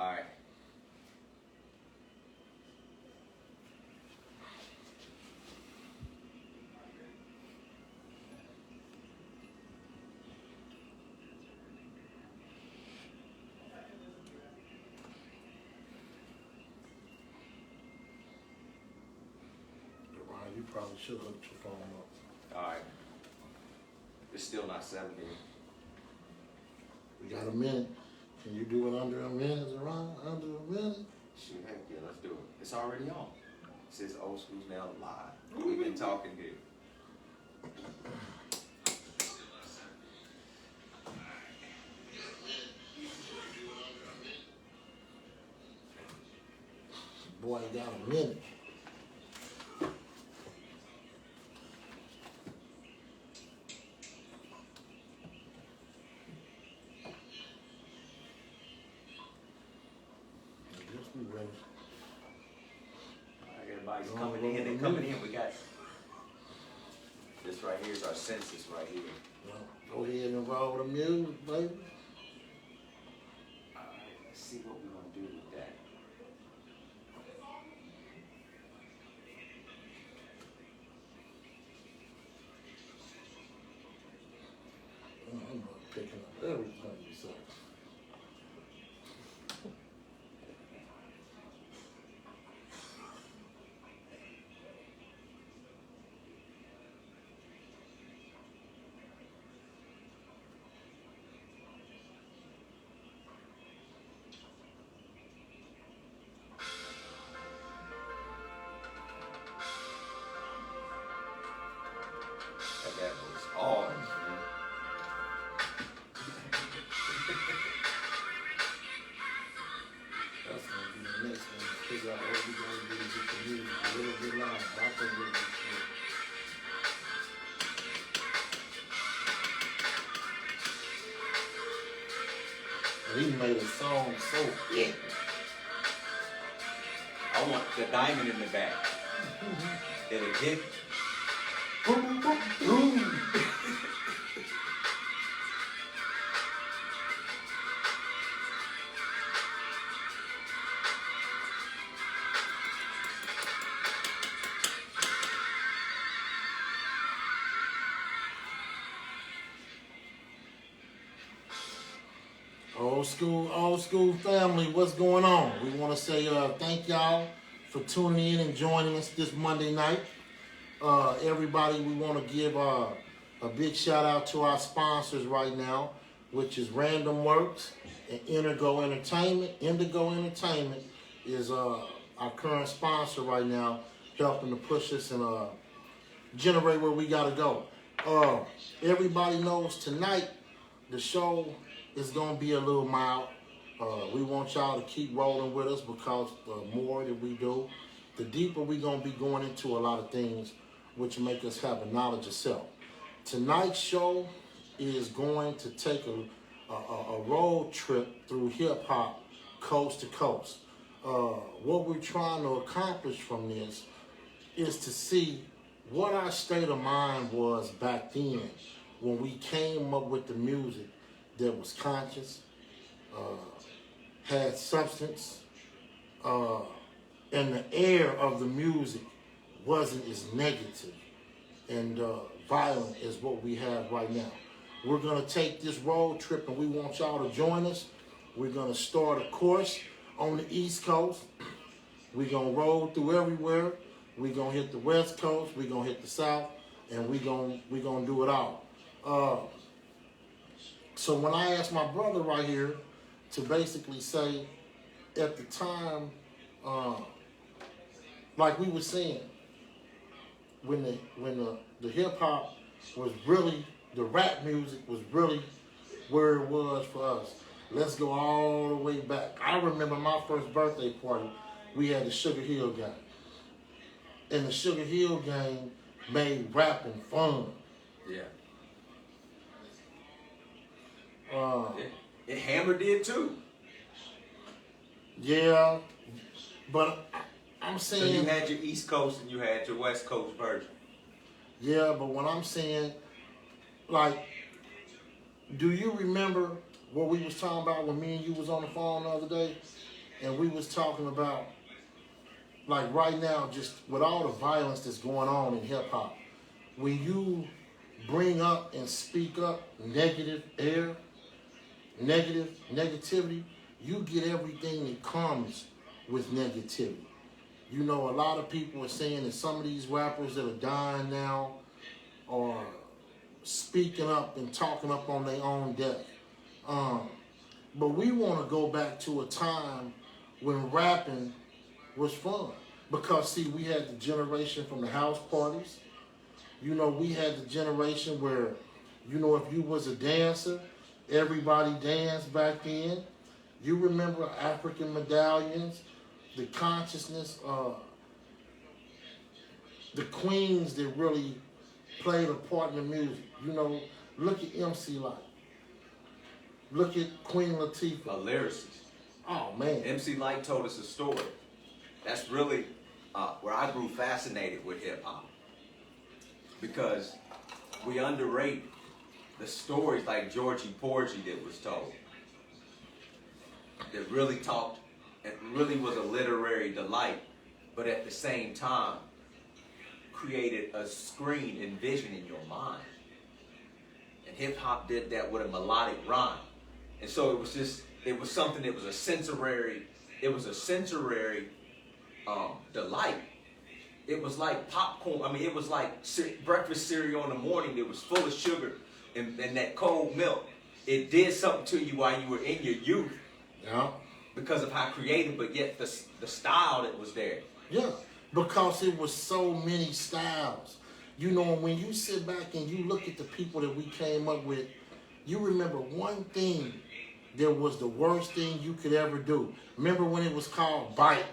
Alright. You probably should hook your phone up. Alright. It's still not 7 here. We got a minute. Can you do it under a minute, around under a minute? Shoot, heck yeah, let's do it. It's already on. It says OL'Skooled now live. We've been talking here. Boy, I got a minute. I guess we ready. Alright, everybody's coming in. They're coming in. We got this right here is our census right here. Well, go ahead and roll the music, baby. Alright, let's see what we're gonna do with that. I'm not picking up everything you say. That was hard, man. That's gonna be the next one. Figure out what we're gonna do to get the music a little bit louder. I think we're gonna do it. He made a song so big. I want the diamond in the back. It'll hit. Boom, boom, boom. OL'Skooled family, what's going on? We want to say thank y'all for tuning in and joining us this Monday night. Everybody, we want to give a big shout out to our sponsors right now, which is Random Works and Indigo Entertainment. Indigo Entertainment is our current sponsor right now, helping to push us and generate where we got to go. Everybody knows tonight the show is going to be a little mild. We want y'all to keep rolling with us because the more that we do, the deeper we're going to be going into a lot of things which make us have a knowledge of self. Tonight's show is going to take a road trip through hip-hop coast to coast. What we're trying to accomplish from this is to see what our state of mind was back then when we came up with the music that was conscious, had substance, and the air of the music wasn't as negative and violent as what we have right now. We're going to take this road trip and we want y'all to join us. We're going to start a course on the East Coast. We're going to roll through everywhere. We're going to hit the West Coast. We're going to hit the South. And we're going to do it all. So when I asked my brother right here to basically say, at the time, like we were saying, when the hip hop was really, the rap music was really where it was for us. Let's go all the way back. I remember my first birthday party, we had the Sugar Hill Gang. And the Sugar Hill Gang made rapping fun. Yeah. Uh, And Hammer did too. Yeah, but I'm So saying... you had your East Coast and you had your West Coast version. Yeah, but when I'm saying, like, do you remember what we was talking about when me and you was on the phone the other day? and we was talking about, like right now, just with all the violence that's going on in hip hop, when you bring up and speak up negativity, you get everything that comes with negativity. You know, a lot of people are saying that some of these rappers that are dying now are speaking up and talking up on their own death. But we want to go back to a time when rapping was fun. Because, see, we had the generation from the house parties. You know, we had the generation where, you know, if you was a dancer, everybody danced back then. You remember African medallions, the consciousness, the queens that really played a part in the music. You know, look at MC Light. Look at Queen Latifah. A lyricist. Oh, man. MC Light told us a story. That's really where I grew fascinated with hip-hop. Because we underrate the stories like Georgie Porgy that was told. That really talked, it really was a literary delight, but at the same time, created a screen and vision in your mind. And hip-hop did that with a melodic rhyme. And so it was something that was a sensory delight. It was like popcorn. I mean, it was like breakfast cereal in the morning that was full of sugar and that cold milk. It did something to you while you were in your youth. Yeah. Because of how creative, but yet the style that was there. Yeah, because it was so many styles. You know, when you sit back and you look at the people that we came up with, you remember one thing that was the worst thing you could ever do. Remember when it was called biting?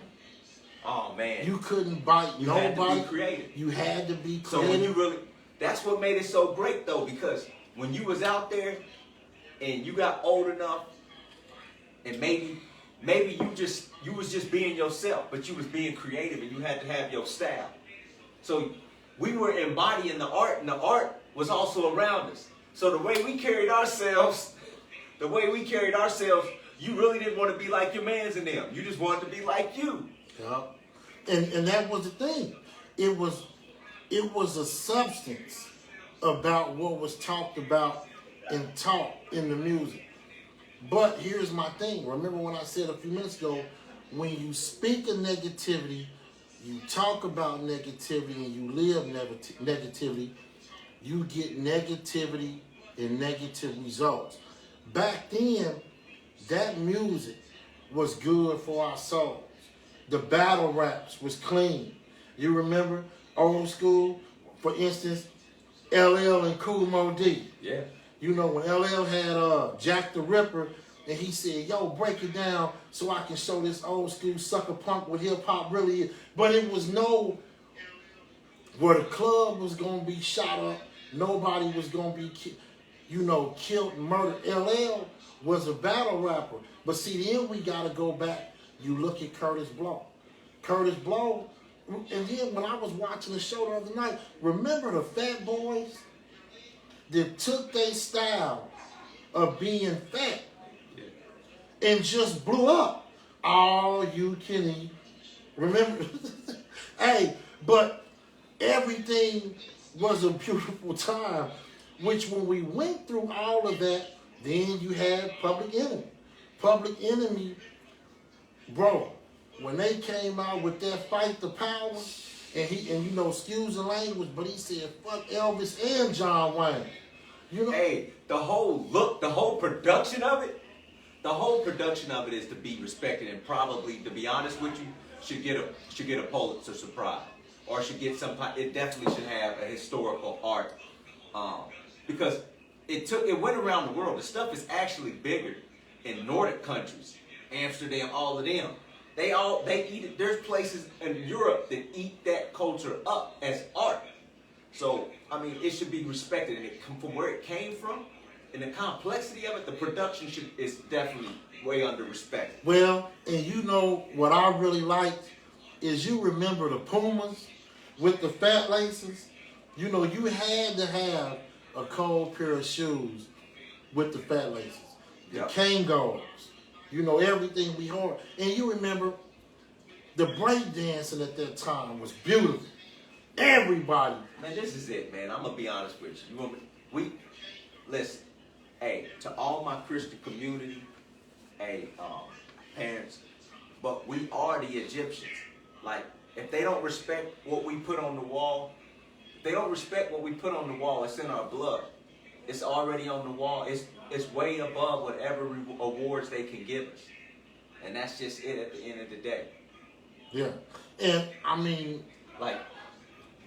Oh, man. You couldn't bite nobody. You had to be creative. You had to be creative. So when you really, that's what made it so great, though, because when you was out there and you got old enough and maybe you was just being yourself, but you was being creative and you had to have your style. So we were embodying the art, and the art was also around us. So the way we carried ourselves, you really didn't want to be like your mans and them. You just wanted to be like you. Yeah. And that was the thing. It was a substance about what was talked about and taught in the music. But here's my thing. Remember when I said a few minutes ago, when you speak of negativity, you talk about negativity, and you live negativity, you get negativity and negative results. Back then, that music was good for our souls. The battle raps was clean. You remember OL'Skooled, for instance, LL and Kool Moe Dee. Yeah. You know, when LL had Jack the Ripper, and he said, yo, break it down so I can show this old school sucker punk what hip-hop really is. But it was where the club was going to be shot up, nobody was going to be, killed and murdered. LL was a battle rapper. But see, then we got to go back. You look at Curtis Blow. Curtis Blow, and then when I was watching the show the other night, remember the Fat Boys that took their style of being fat and just blew up? All you can eat. Remember? Hey, but everything was a beautiful time, which when we went through all of that, then you had Public Enemy. Public Enemy, bro, when they came out with that Fight the Power, and excuse the language, but he said, fuck Elvis and John Wayne. Hey, the whole look, the whole production of it is to be respected, and probably, to be honest with you, should get a Pulitzer Prize, or should get some. It definitely should have a historical art, because it went around the world. The stuff is actually bigger in Nordic countries, Amsterdam, all of them. They eat it. There's places in Europe that eat that culture up as art. So, I mean, it should be respected, and from where it came from, and the complexity of it, the production is definitely way under respect. Well, and what I really liked is, you remember the Pumas with the fat laces? You had to have a cold pair of shoes with the fat laces. The Kangos. You know, everything we heard. And you remember the break dancing at that time was beautiful. Everybody. Man, this is it, man. I'm gonna be honest with you. Listen. Hey, to all my Christian community, hey, parents, but we are the Egyptians. Like, if they don't respect what we put on the wall, if they don't respect what we put on the wall, it's in our blood. It's already on the wall. It's way above whatever awards they can give us. And that's just it at the end of the day. Yeah. And, I mean... Like,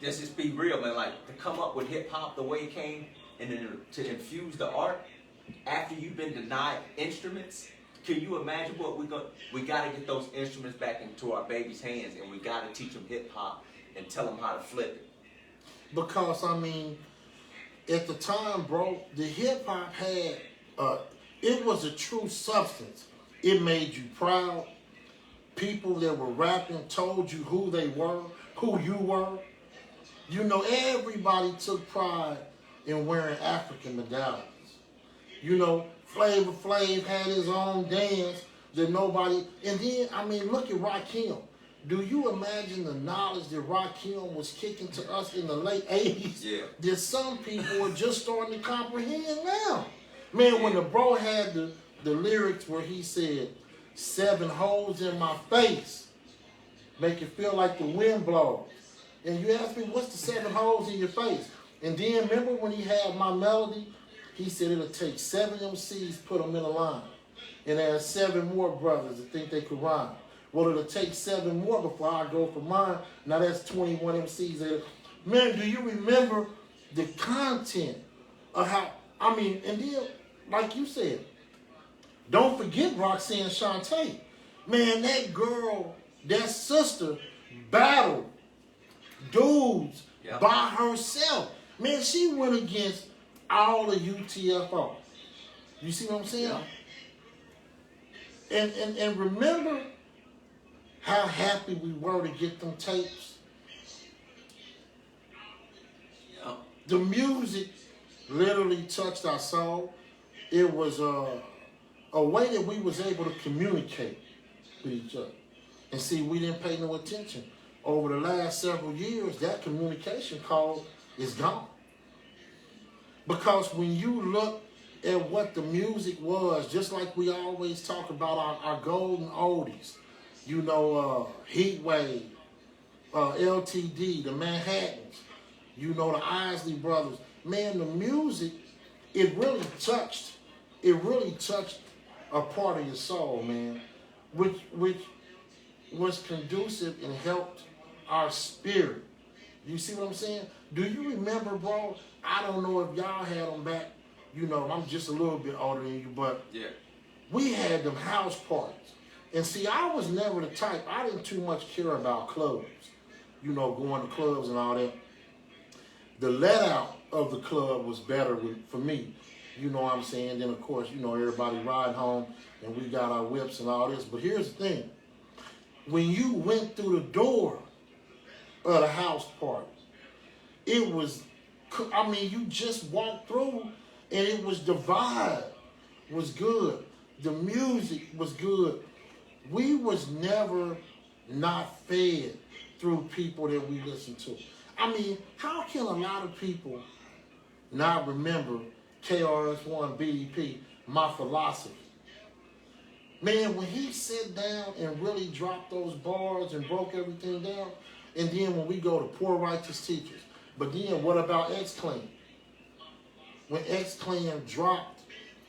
let's just be real, man. Like, to come up with hip-hop the way it came, and then to infuse the art, after you've been denied instruments, can you imagine what we got to get those instruments back into our babies' hands, and we got to teach them hip-hop and tell them how to flip it. Because, I mean, at the time, bro, the hip-hop had, it was a true substance. It made you proud. People that were rapping told you who they were, who you were. You know, everybody took pride in wearing African medallions. You know, Flavor Flav had his own dance that nobody... And then, I mean, look at Rakim. Do you imagine the knowledge that Rakim was kicking to us in the late 80s? Yeah. That some people are just starting to comprehend now. Man, when the bro had the lyrics where he said, 7 holes in my face, make it feel like the wind blows. And you ask me, what's the 7 holes in your face? And then remember when he had my melody? He said it'll take 7 MCs, put them in a line. And there's 7 more brothers that think they could rhyme. Well, it'll take 7 more before I go for mine. Now that's 21 MCs. Man, do you remember the content of how, I mean, and then, like you said, don't forget Roxanne Shante. Man, that girl, that sister, battled dudes by herself. Man, she went against all the UTFO. You see what I'm saying? Yeah. And remember how happy we were to get them tapes? Yeah. The music literally touched our soul. It was a way that we was able to communicate with each other. And see, we didn't pay no attention. Over the last several years, that communication call is gone. Because when you look at what the music was, just like we always talk about our golden oldies, you know, Heatwave, LTD, the Manhattans, you know, the Isley Brothers. Man, the music, it really touched a part of your soul, man, which was conducive and helped our spirit. You see what I'm saying? Do you remember, bro? I don't know if y'all had them back. You know, I'm just a little bit older than you, but yeah, we had them house parties. And see, I was never the type, I didn't too much care about clubs. You know, going to clubs and all that. The let out of the club was better for me. You know what I'm saying? Then, of course, you know, everybody riding home and we got our whips and all this. But here's the thing. When you went through the door of the house party, it was, I mean, you just walked through and it was, the vibe was good. The music was good. We was never not fed through people that we listened to. I mean, how can a lot of people not remember KRS-One, BDP, My Philosophy? Man, when he sat down and really dropped those bars and broke everything down, and then when we go to Poor Righteous Teachers, but then what about X-Clan? When X-Clan dropped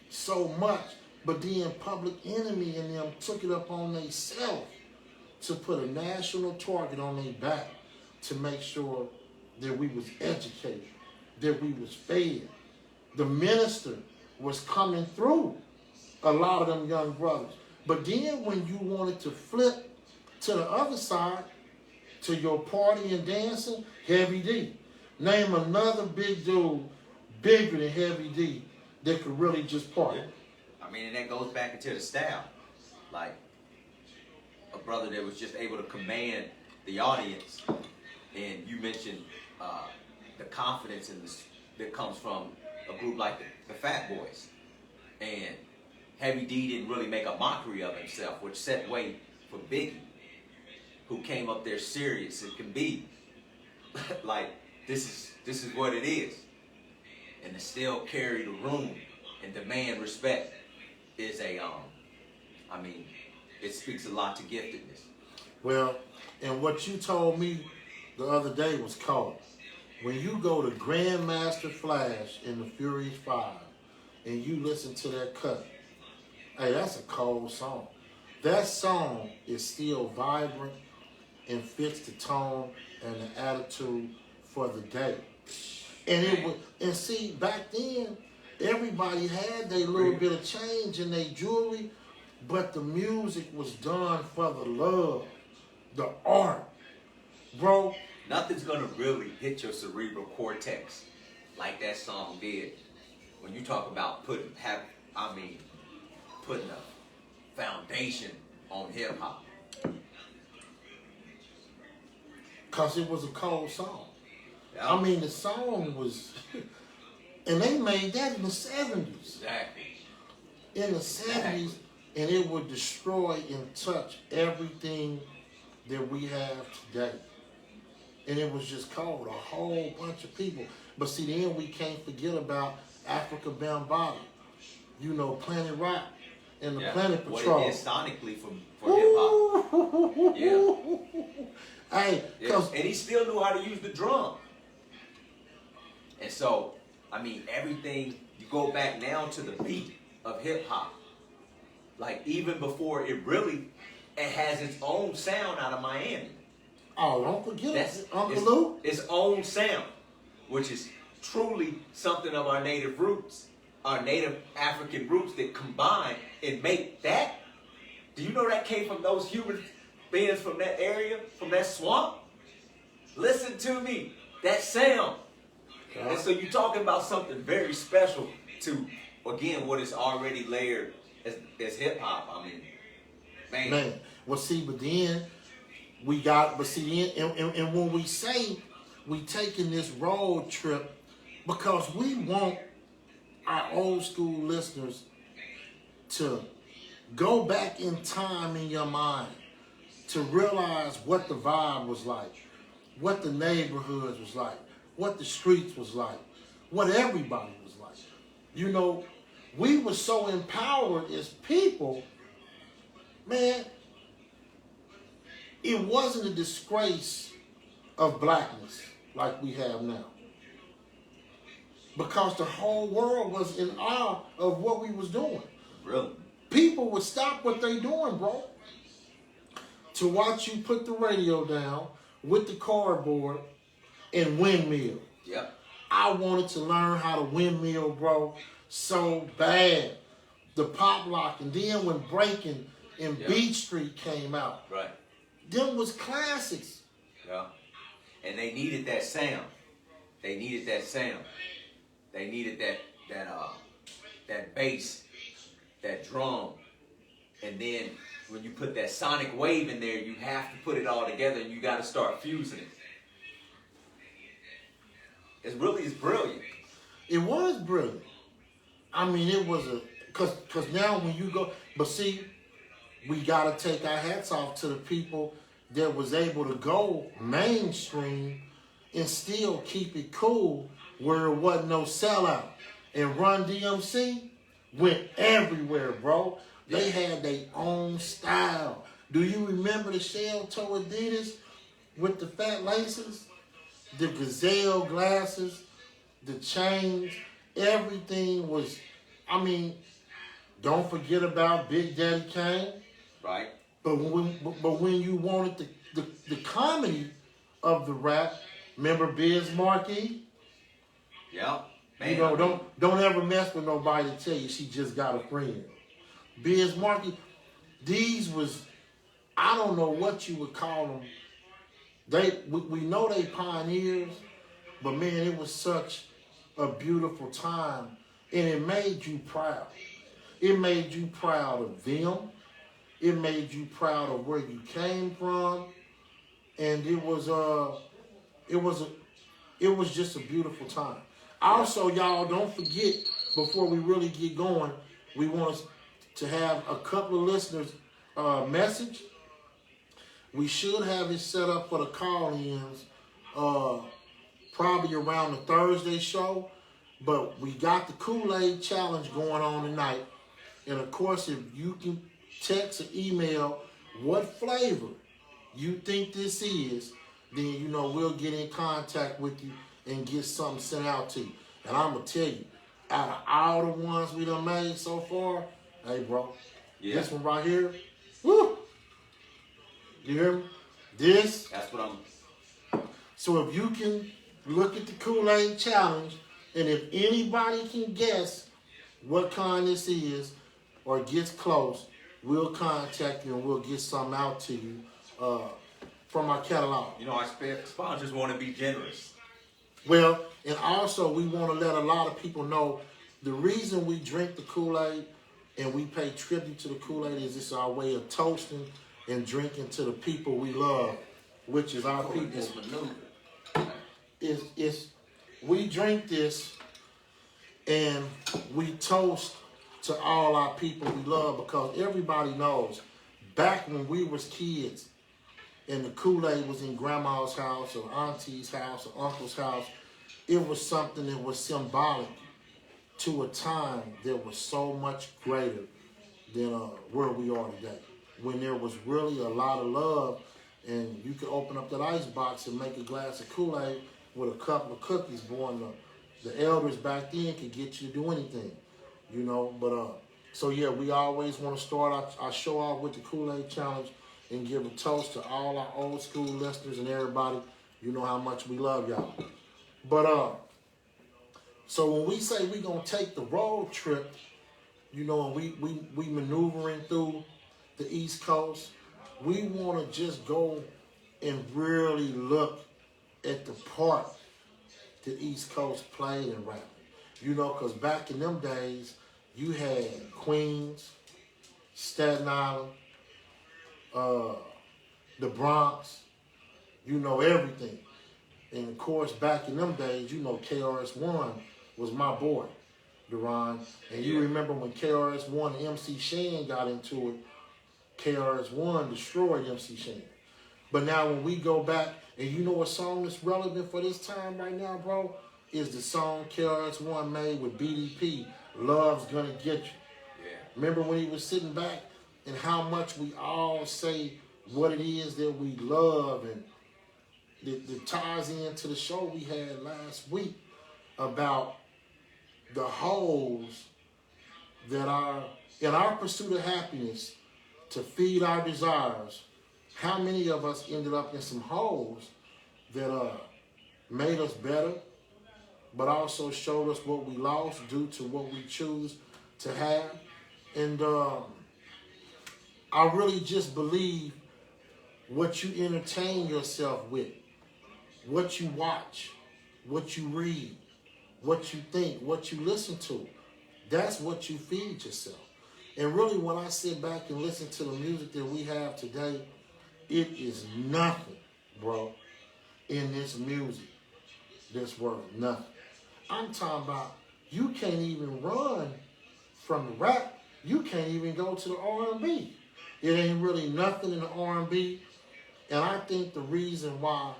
so much, but then Public Enemy and them took it up on themselves to put a national target on their back to make sure that we was educated, that we was fed. The minister was coming through a lot of them young brothers. But then when you wanted to flip to the other side, to your party and dancing, Heavy D. Name another big dude bigger than Heavy D that could really just party. I mean, and that goes back into the style. Like, a brother that was just able to command the audience. And you mentioned the confidence that comes from a group like the Fat Boys. And Heavy D didn't really make a mockery of himself, which set way for Biggie, who came up there serious. It can be like this is what it is, and to still carry the room and demand respect is I mean, it speaks a lot to giftedness. Well, and what you told me the other day was cold. When you go to Grandmaster Flash in the Furious 5 and you listen to that cut, hey, that's a cold song. That song is still vibrant and fits the tone and the attitude for the day. And it was, and see, back then, everybody had their little bit of change in their jewelry, but the music was done for the love, the art. Bro, nothing's gonna really hit your cerebral cortex like that song did. When you talk about putting a foundation on hip hop. Cause it was a cold song. Yeah. I mean, the song was, and they made that in the 70s. Exactly. In the 70s, and it would destroy and touch everything that we have today. And it was just called a whole bunch of people. But see, then we can't forget about Africa Bambaataa, you know, Planet Rock and the Planet Patrol. What it is sonically for hip hop. Yeah. Hey, cause and he still knew how to use the drum. And so, I mean, everything, you go back now to the beat of hip hop. Like even before it has its own sound out of Miami. oh, don't forget it, Uncle Lou. Its own sound, which is truly something of our native roots, our native African roots that combine and make that. Do you know that came from those human beings from that area, from that swamp? Listen to me, that sound. Yeah. And so you're talking about something very special to, again, what is already layered as hip hop. I mean, man. Well, see, but then we got, but see, and when we say we taking this road trip, because we want our old school listeners to go back in time in your mind to realize what the vibe was like, what the neighborhoods was like, what the streets was like, what everybody was like. You know, we were so empowered as people, man, it wasn't a disgrace of blackness like we have now. Because the whole world was in awe of what we was doing. Really? People would stop what they doing, bro, to watch you put the radio down with the cardboard and windmill. Yep. I wanted to learn how to windmill, bro, so bad. The pop lock, and then when Breaking and Beach Street came out, right, them was classics. Yeah. And they needed that sound. They needed that sound. They needed that bass, that drum. And then when you put that sonic wave in there, you have to put it all together and you got to start fusing it. It's brilliant. It was brilliant. I mean, it was cause now when you go, but see, we got to take our hats off to the people that was able to go mainstream and still keep it cool where it wasn't no sellout. And Run DMC went everywhere, bro. They had their own style. Do you remember the shell-toe Adidas with the fat laces? The gazelle glasses, the chains, everything was, I mean, don't forget about Big Daddy Kane. Right. But when you wanted the comedy of the rap, remember Biz Markie? Yeah. Man, You know, don't ever mess with nobody to tell you she just got a friend. Biz Markie, these was, I don't know what you would call them. We know they pioneers, but man, it was such a beautiful time, and it made you proud. It made you proud of them. It made you proud of where you came from, and it was just a beautiful time. Also, y'all, don't forget, before we really get going, we want to to have a couple of listeners message. We should have it set up for the call-ins probably around the Thursday show. But we got the Kool-Aid challenge going on tonight. And of course, if you can text or email what flavor you think this is, then you know we'll get in contact with you and get something sent out to you. And I'm gonna tell you, out of all the ones we done made so far, hey bro, this one right here, woo! You hear me? This. That's what I'm. So if you can look at the Kool-Aid challenge, and if anybody can guess what kind this is or gets close, we'll contact you and we'll get something out to you from our catalog. You know, our sponsors want to be generous. Well, and also we want to let a lot of people know the reason we drink the Kool-Aid and we pay tribute to the Kool-Aid is it's our way of toasting and drinking to the people we love, which is our people. We drink this and we toast to all our people we love, because everybody knows back when we was kids and the Kool-Aid was in grandma's house or auntie's house or uncle's house, it was something that was symbolic to a time that was so much greater than where we are today. When there was really a lot of love and you could open up that ice box and make a glass of Kool-Aid with a couple of cookies. Boy, the elders back then could get you to do anything, you know. But so yeah, we always want to start our show off with the Kool-Aid challenge and give a toast to all our old school listeners and everybody. You know how much we love y'all. But so when we say we gonna take the road trip, you know, and we maneuvering through the East Coast, we want to just go and really look at the part the East Coast played in rap. You know, because back in them days, you had Queens, Staten Island, the Bronx, you know, everything. And of course, back in them days, you know, KRS-One was my boy, Deron. And you remember when KRS-One and MC Shan got into it, KRS-One destroyed MC Shan. But now when we go back, and you know what song that's relevant for this time right now, bro, is the song KRS-One made with BDP, Love's Gonna Get You. Yeah. Remember when he was sitting back and how much we all say what it is that we love, and that ties into the show we had last week about the holes that are in our pursuit of happiness to feed our desires. How many of us ended up in some holes that made us better, but also showed us what we lost due to what we choose to have? And I really just believe what you entertain yourself with, what you watch, what you read, what you think, what you listen to, that's what you feed yourself. And really, when I sit back and listen to the music that we have today, it is nothing, bro, in this music that's worth nothing. I'm talking about you can't even run from the rap. You can't even go to the R&B. It ain't really nothing in the R&B. And I think the reason why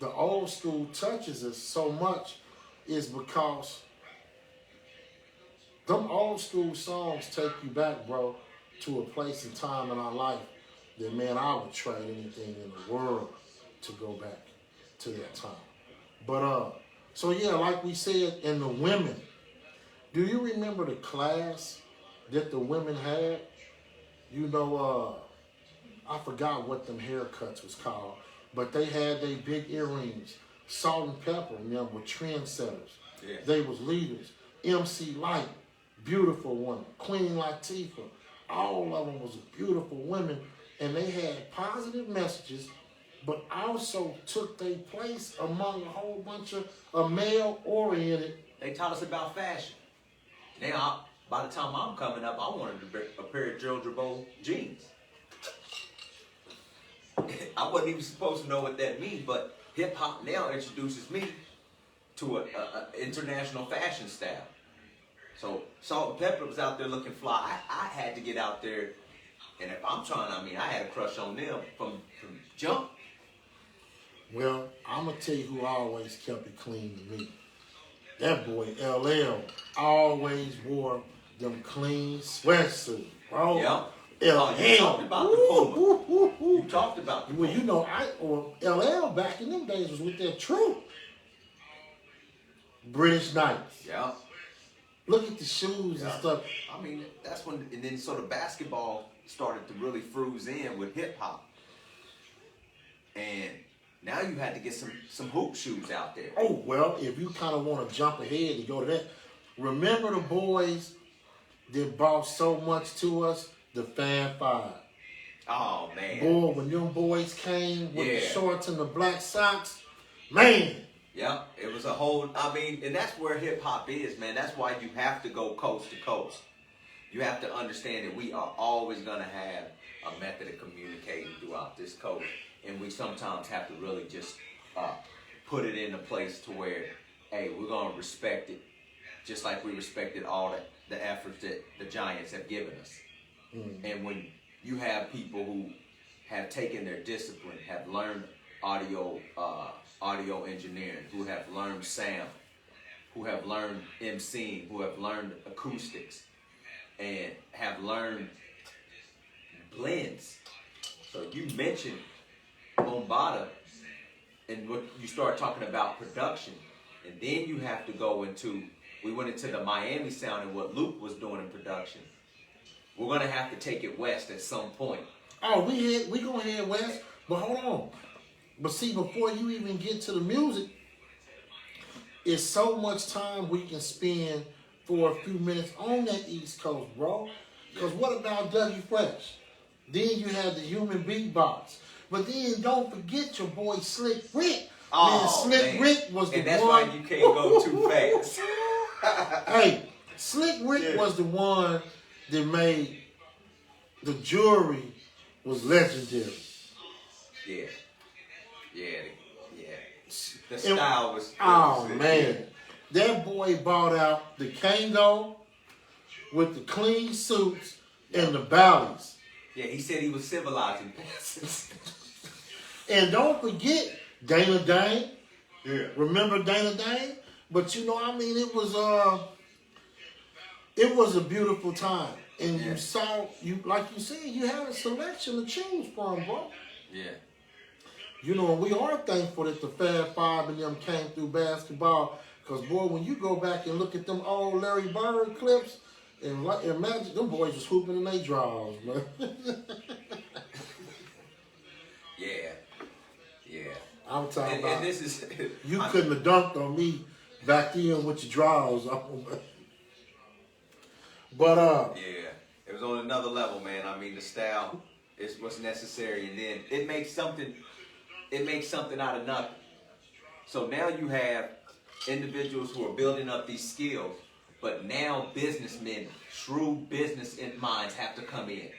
the old school touches us so much is because them old school songs take you back, bro, to a place and time in our life that, man, I would trade anything in the world to go back to that time. But, so yeah, like we said, and the women, do you remember the class that the women had? You know, I forgot what them haircuts was called, but they had their big earrings. Salt and Pepper, and them were trendsetters. Yeah. They was leaders. MC Light, beautiful woman. Queen Latifah, all of them was beautiful women, and they had positive messages, but also took their place among a whole bunch of male-oriented. They taught us about fashion. Now, by the time I'm coming up, I wanted a pair of Gerald Gervais jeans. I wasn't even supposed to know what that means, but hip-hop now introduces me to an international fashion style. So Salt and Pepper was out there looking fly. I had to get out there, and if I'm trying, I mean, I had a crush on them from jump. Well, I'm going to tell you who always kept it clean to me. That boy, LL, always wore them clean sweatsuits, bro. Yep. LL. You talked about the Puma. You talked about the Puma. Well, you know, LL back in them days was with their troop. British Knights. Yeah. Look at the shoes and stuff. I mean, that's when, and then sort of basketball started to really fruise in with hip hop. And now you had to get some hoop shoes out there. Oh, well, if you kind of want to jump ahead and go to that, remember the boys that brought so much to us? The Fan 5. Oh, man. Boy, when them boys came with the shorts and the black socks, man. Yeah, it was a whole, I mean, and that's where hip hop is, man. That's why you have to go coast to coast. You have to understand that we are always going to have a method of communicating throughout this coast. And we sometimes have to really just put it in a place to where, hey, we're going to respect it just like we respected all the efforts that the Giants have given us. And when you have people who have taken their discipline, have learned audio engineering, who have learned sound, who have learned MCing, who have learned acoustics, and have learned blends. So you mentioned Bombada, and what you start talking about production, and then you have to go into, we went into the Miami sound and what Luke was doing in production. We're gonna have to take it west at some point. Oh, we gonna head west, but hold on. But see, before you even get to the music, it's so much time we can spend for a few minutes on that East Coast, bro. Because what about Dougie Fresh? Then you have the human beatbox. But then don't forget your boy Slick Rick. Oh, man, Slick Rick was the one. And that's why you can't go too fast. Hey, Slick Rick was the one that made the jewelry was legendary. Yeah. The style was. Oh, man. That boy bought out the Kango with the clean suits and the ballies. Yeah, he said he was civilizing peasants. And don't forget Dana Dane. Yeah. Remember Dana Dane? But you know, I mean, it was a beautiful time. And you saw, like you said, you had a selection to choose from, bro. Yeah. You know, and we are thankful that the Fab Five and them came through basketball. Because, boy, when you go back and look at them old Larry Bird clips, and imagine them boys was hooping in their drawers, man. Yeah. I'm talking about, and this is, you couldn't have dunked on me back then with your drawers on. But, yeah, it was on another level, man. I mean, the style is what's necessary, and then it makes something out of nothing. So now you have individuals who are building up these skills, but now businessmen, true business minds have to come in.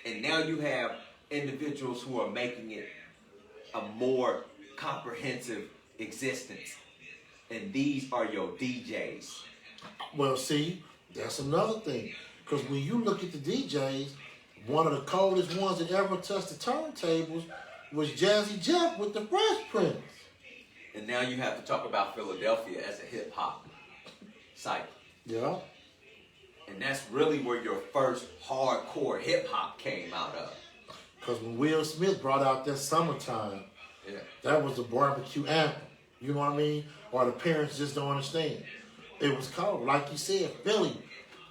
And now you have individuals who are making it a more comprehensive existence. And these are your DJs. well, see, that's another thing. Because when you look at the DJs, one of the coldest ones that ever touched the turntables was Jazzy Jeff with the Fresh Prince. And now you have to talk about Philadelphia as a hip-hop site. Yeah. And that's really where your first hardcore hip-hop came out of. Because when Will Smith brought out that Summertime, that was the barbecue anthem. You know what I mean? Or the parents just don't understand. It was cold. Like you said, Philly,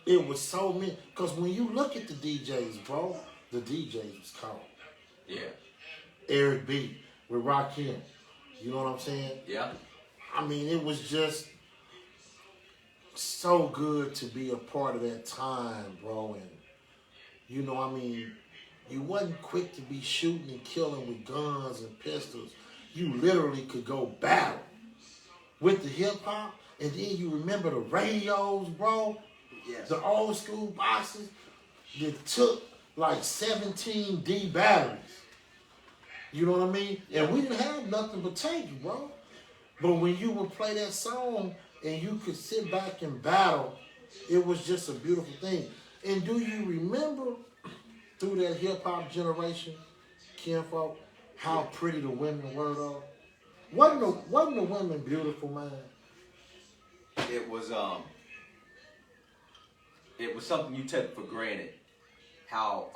it was so many. Because when you look at the DJs, bro, the DJs was cold. Yeah. Eric B. with Rakim. You know what I'm saying? Yeah. I mean, it was just so good to be a part of that time, bro. And, you know, I mean, you wasn't quick to be shooting and killing with guns and pistols. You literally could go battle with the hip-hop. And then you remember the radios, bro? Yes. The old school boxes that took like 17 D batteries. You know what I mean? And we didn't have nothing but tapes, bro. But when you would play that song and you could sit back and battle. It was just a beautiful thing. And do you remember through that hip hop generation, kinfolk, how pretty the women were though? Wasn't the women beautiful, man? It was something you took for granted. How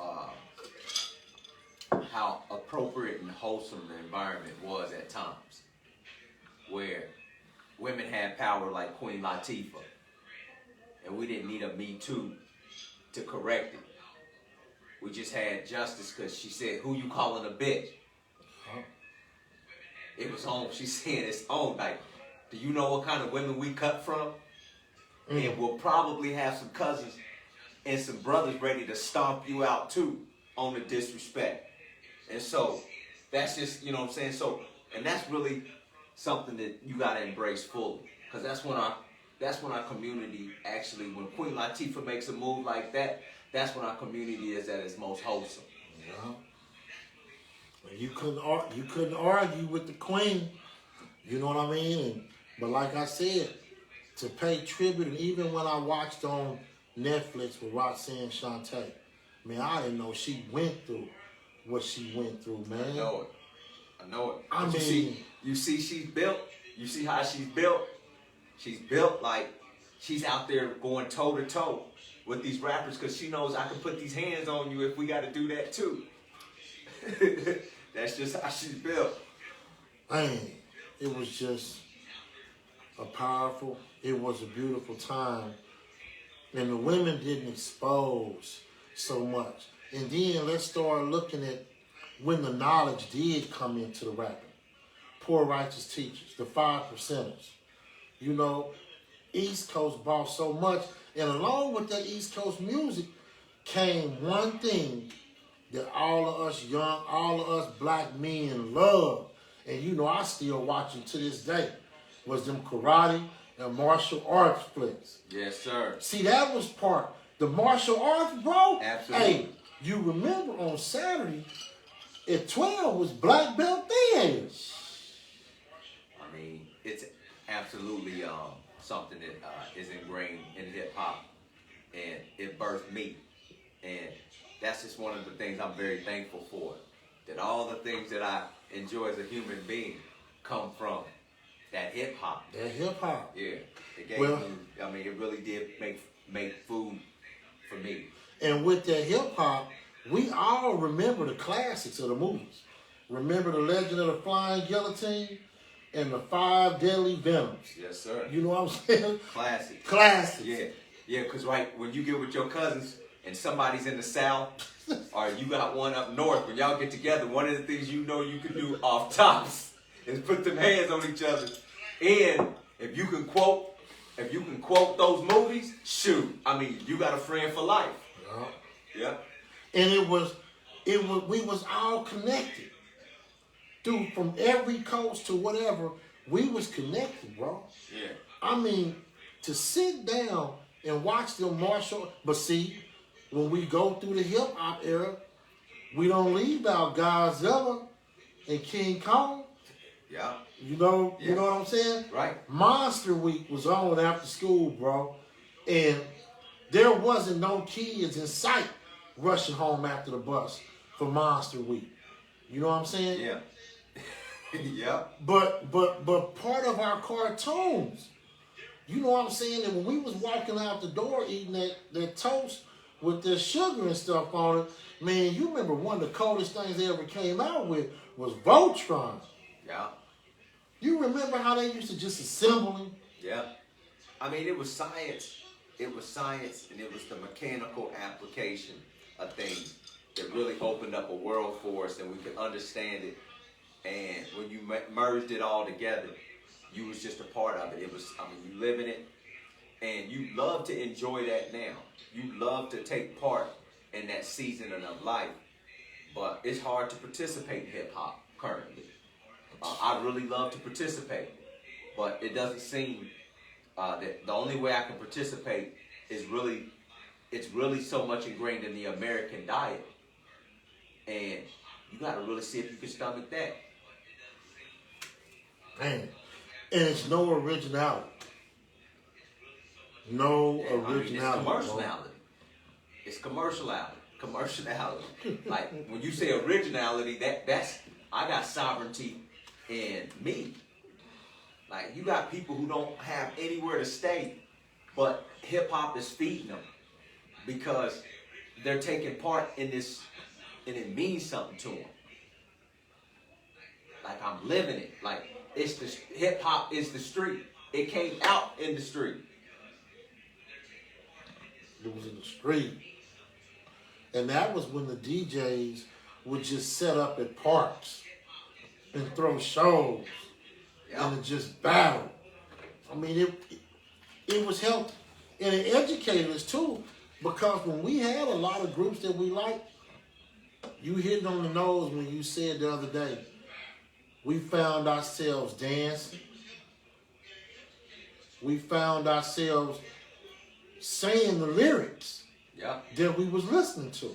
appropriate and wholesome the environment was at times, where women had power like Queen Latifah, and we didn't need a Me Too to correct it. We just had justice because she said, "Who you calling a bitch?" Huh? It was on. She said it's on. Like, do you know what kind of women we cut from? And we'll probably have some cousins and some brothers ready to stomp you out too on the disrespect. And so that's just, you know what I'm saying? So, and that's really something that you gotta embrace fully. Because that's when our community actually, when Queen Latifah makes a move like that, that's when our community is at its most wholesome. Yeah. You couldn't argue with the queen. You know what I mean? But like I said, to pay tribute, and even when I watched on Netflix with Roxanne Shante, man, I didn't know she went through what she went through, man. I know it. I But mean, you see she's built. You see how she's built. She's built like she's out there going toe to toe with these rappers because she knows I can put these hands on you if we got to do that too. That's just how she's built. man, it was just it was a beautiful time. And the women didn't expose so much. And then let's start looking at when the knowledge did come into the rapping. Poor righteous teachers, the 5%ers. You know, East Coast brought so much. And along with that East Coast music came one thing that all of us black men love. And you know, I still watch them to this day. Was them karate and martial arts flicks. Yes, sir. See, that was part. The martial arts, bro. Absolutely. Hey, you remember on Saturday at 12 was Black Belt Theater. I mean, it's absolutely something that is ingrained in hip hop, and it birthed me. And that's just one of the things I'm very thankful for. That all the things that I enjoy as a human being come from that hip hop. That hip hop. Yeah. It gave Well, me, I mean, it really did make food for me. And with that hip hop, we all remember the classics of the movies. Remember The Legend of the Flying Guillotine and The Five Deadly Venoms. Yes, sir. You know what I'm saying? Classic. Classics. Yeah, because right, when you get with your cousins and somebody's in the South, or you got one up north, when y'all get together, one of the things you know you can do off tops is put them hands on each other. And if you can quote those movies, shoot, I mean, you got a friend for life. Yeah. And we was all connected. Dude, from every coast to whatever, we was connected, bro. Yeah. I mean, to sit down and watch them martial, but see, when we go through the hip hop era, we don't leave out Godzilla and King Kong. Yeah. You know what I'm saying? Right. Monster Week was on after school, bro. And there wasn't no kids in sight rushing home after the bus for Monster Week. You know what I'm saying? Yeah. Yeah. But part of our cartoons, you know what I'm saying? And when we was walking out the door eating that toast with the sugar and stuff on it, man, you remember one of the coldest things they ever came out with was Voltron. Yeah. You remember how they used to just assemble them? Yeah. I mean, it was science. It was science, and it was the mechanical application of things that really opened up a world for us, and we could understand it. And when you merged it all together, you was just a part of it. It was, I mean, you live in it, and you love to enjoy that now. You love to take part in that season of life, but it's hard to participate in hip hop currently. I really love to participate, but it doesn't seem that the only way I can participate is it's really so much ingrained in the American diet, and you got to really see if you can stomach that. Man, and it's no originality. No Yeah, originality. it's commerciality. It's commerciality. Like when you say originality, that's I got sovereignty in me. Like you got people who don't have anywhere to stay, but hip hop is feeding them because they're taking part in this, and it means something to them. Like I'm living it. Like it's the hip hop is the street. It came out in the street. It was in the street. And that was when the DJs would just set up at parks and throw shows and just battle. I mean, it was healthy. And it educated us too, because when we had a lot of groups that we liked, you hit on the nose when you said the other day, we found ourselves dancing. We found ourselves saying the lyrics that we was listening to.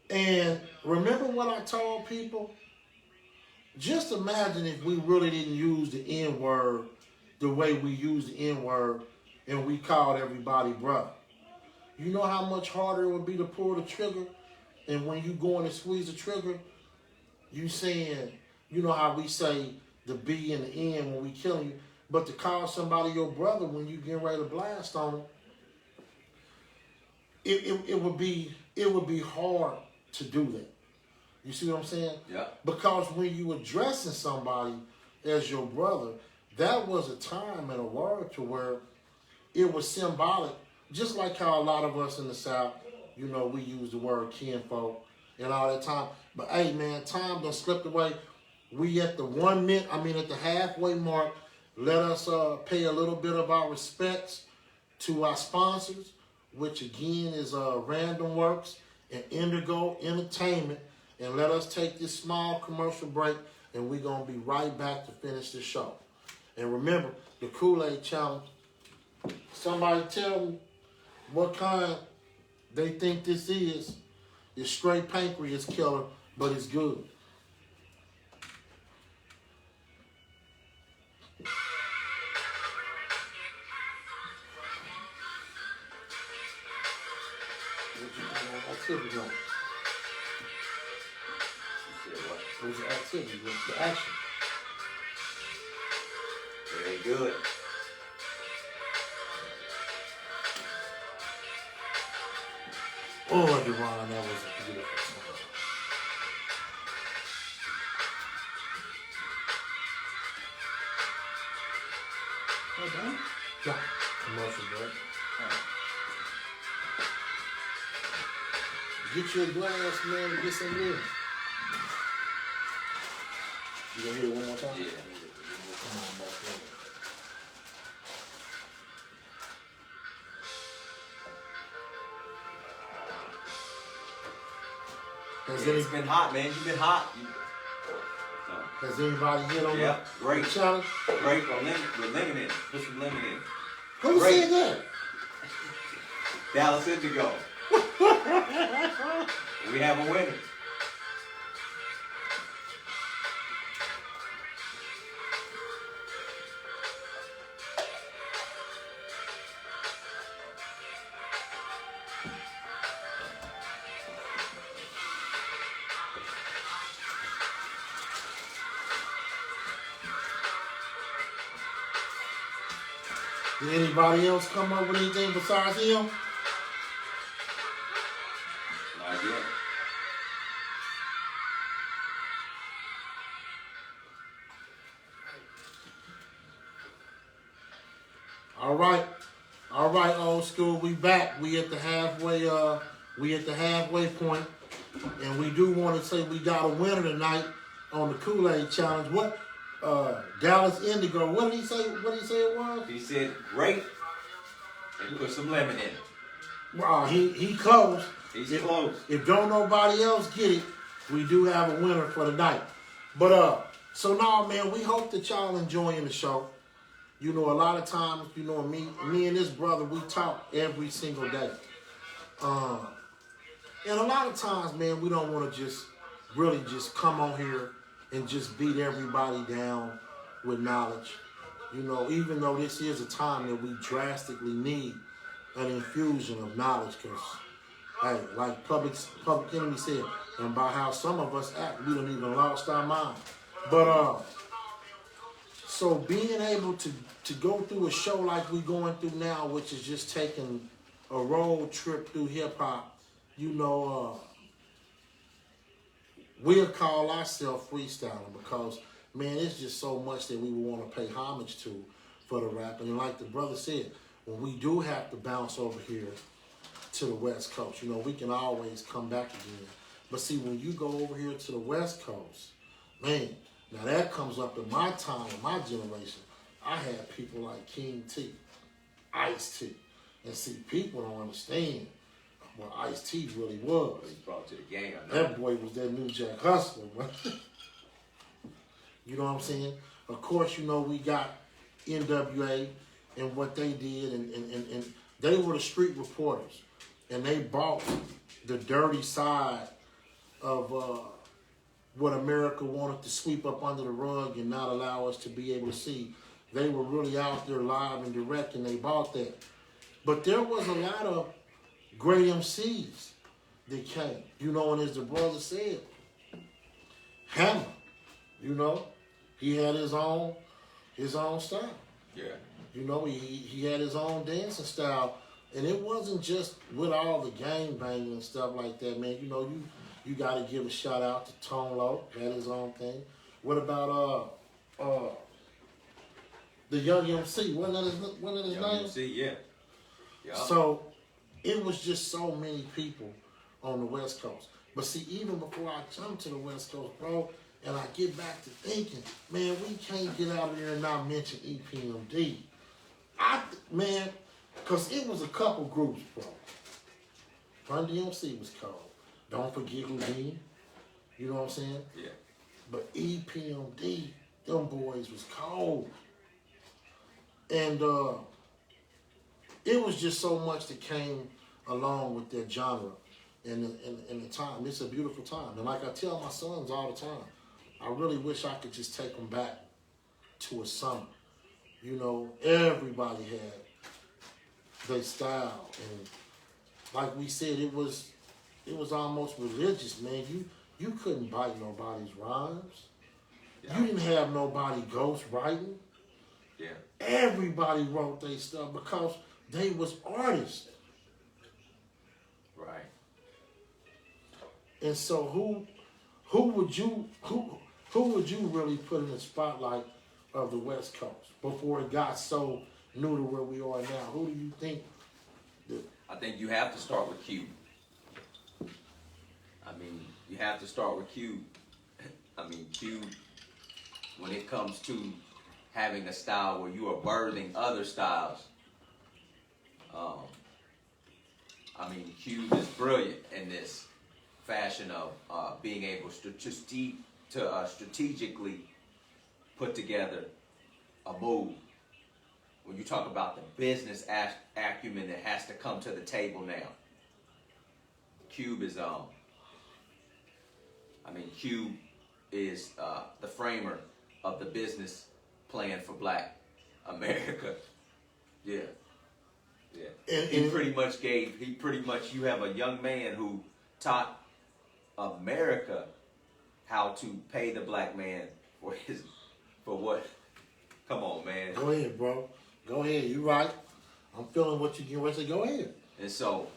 And remember what I told people? Just imagine if we really didn't use the N-word the way we use the N-word and we called everybody brother. You know how much harder it would be to pull the trigger? And when you go in to squeeze the trigger, you saying, you know how we say the B and the N when we killing you, but to call somebody your brother when you getting ready to blast on them, it would be hard to do that. You see what I'm saying? Yeah. Because when you addressing somebody as your brother, that was a time and a word to where it was symbolic, just like how a lot of us in the South, you know, we use the word kinfolk and all that time. But hey, man, time done slipped away. We at the at the halfway mark. Let us pay a little bit of our respects to our sponsors, which again is Random Works and Indigo Entertainment. And let us take this small commercial break, and we're going to be right back to finish the show. And remember, the Kool-Aid Challenge. Somebody tell me what kind they think this is. It's straight pancreas killer, but it's good. What you think on activity on? It was the activity, it was the action. Very good. Oh, Devon, that was a beautiful song. Oh, done? Yeah, commercial break. Get you a glass, man, and get some beer. You gonna hear it one more time? Yeah. Come on, back there. It's been hot, man. You've been hot. Has anybody hit on Yeah, great. the challenge? Great with lemon in it. Put some lemon in it. Who Great. said that? Dallas Indigo. We have a winner. Did anybody else come up with anything besides him? Not yet. All right, old school. We back. We at the halfway. We at the halfway point, and we do want to say we got a winner tonight on the Kool-Aid Challenge. What? Dallas Indigo. What did he say? What did he say it was? He said grape and put some lemon in it. He close. He's close. If don't nobody else get it, we do have a winner for the night. But so now, man, we hope that y'all enjoying the show. You know, a lot of times, you know, me and this brother, we talk every single day. And a lot of times, man, we don't want to just really just come on here and just beat everybody down with knowledge. You know, even though this is a time that we drastically need an infusion of knowledge, because, hey, like Public Enemy said, and about how some of us act, we don't even lost our mind. But so being able to go through a show like we going through now, which is just taking a road trip through hip hop, you know, we'll call ourselves freestyling because, man, it's just so much that we want to pay homage to for the rap. And like the brother said, when we do have to bounce over here to the West Coast, you know, we can always come back again. But see, when you go over here to the West Coast, man, now that comes up in my time, in my generation. I had people like King T, Ice-T. And see, people don't understand what Ice-T really was. He brought to the game. I know. That boy was that New Jack Hustler, man. You know what I'm saying? Of course, you know, we got NWA and what they did, and they were the street reporters. And they bought the dirty side of what America wanted to sweep up under the rug and not allow us to be able to see. They were really out there live and direct, and they bought that. But there was a lot of great MCs that came, you know, and as the brother said, Hammer, you know, he had his own style. Yeah. You know, he had his own dancing style, and it wasn't just with all the gang banging and stuff like that, man. You know, you got to give a shout out to Tone Loc, had his own thing. What about the Young MC? Wasn't that his Young name? MC, yeah. Yeah. So it was just so many people on the West Coast. But see, even before I jump to the West Coast, bro, and I get back to thinking, man, we can't get out of there and not mention EPMD. Man, because it was a couple groups, bro. Run DMC was cold. Don't forget Houdini. You know what I'm saying? Yeah. But EPMD, them boys was cold. And it was just so much that came along with that genre and the time. It's a beautiful time. And like I tell my sons all the time, I really wish I could just take them back to a summer. You know, everybody had their style. And like we said, it was almost religious, man. You couldn't bite nobody's rhymes. Yeah. You didn't have nobody ghost writing. Yeah. Everybody wrote their stuff because they was artists. Right. And so who would you really put in the spotlight of the West Coast before it got so new to where we are now? Who do you think? I think you have to start with Q. I mean, you have to start with Q. I mean, Q, when it comes to having a style where you are birthing other styles, I mean, Q is brilliant in this fashion of being able to strategically put together a move. When you talk about the business acumen that has to come to the table now, Cube is Cube is the framer of the business plan for Black America. Yeah. Yeah. He pretty much you have a young man who taught America how to pay the black man for what? Come on, man. Go ahead, bro. Go ahead. You right. I'm feeling what you get ready to say. Go ahead. And so,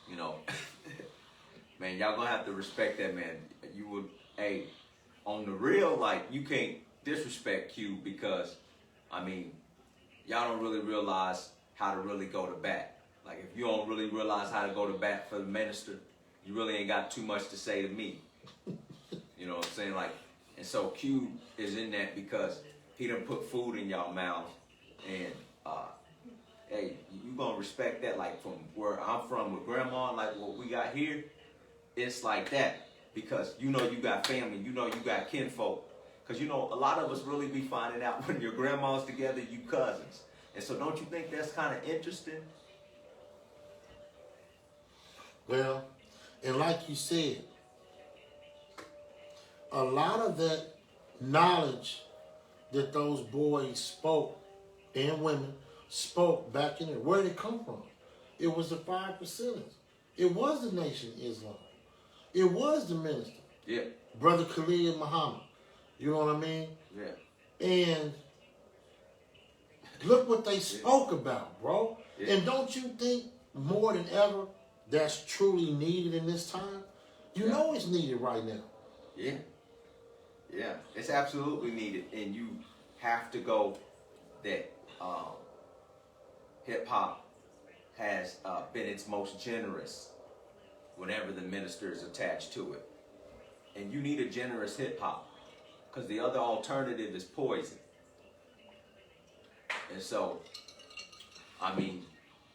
you know, man, y'all gonna have to respect that, man. You would, hey, on the real, like, you can't disrespect Q because, I mean, y'all don't really realize how to really go to bat. Like, if you don't really realize how to go to bat for the minister, you really ain't got too much to say to me. You know what I'm saying? Like, and so Q is in that because he done put food in y'all mouths. And, hey, you gonna respect that. Like, from where I'm from with grandma, like what we got here, it's like that. Because you know you got family, you know you got kinfolk. Because, you know, a lot of us really be finding out when your grandma's together, you cousins. And so don't you think that's kind of interesting? Well, and like you said, a lot of that knowledge that those boys spoke and women spoke back in there. Where did it come from? It was the 5%ers. It was the Nation of Islam. It was the minister. Yeah. Brother Khalid Muhammad. You know what I mean? Yeah. And look what they spoke about, bro. Yeah. And don't you think more than ever that's truly needed in this time? You know it's needed right now. Yeah. Yeah. It's absolutely needed. And you have to go that hip hop has been its most generous whenever the minister is attached to it. And you need a generous hip hop because the other alternative is poison. And so, I mean,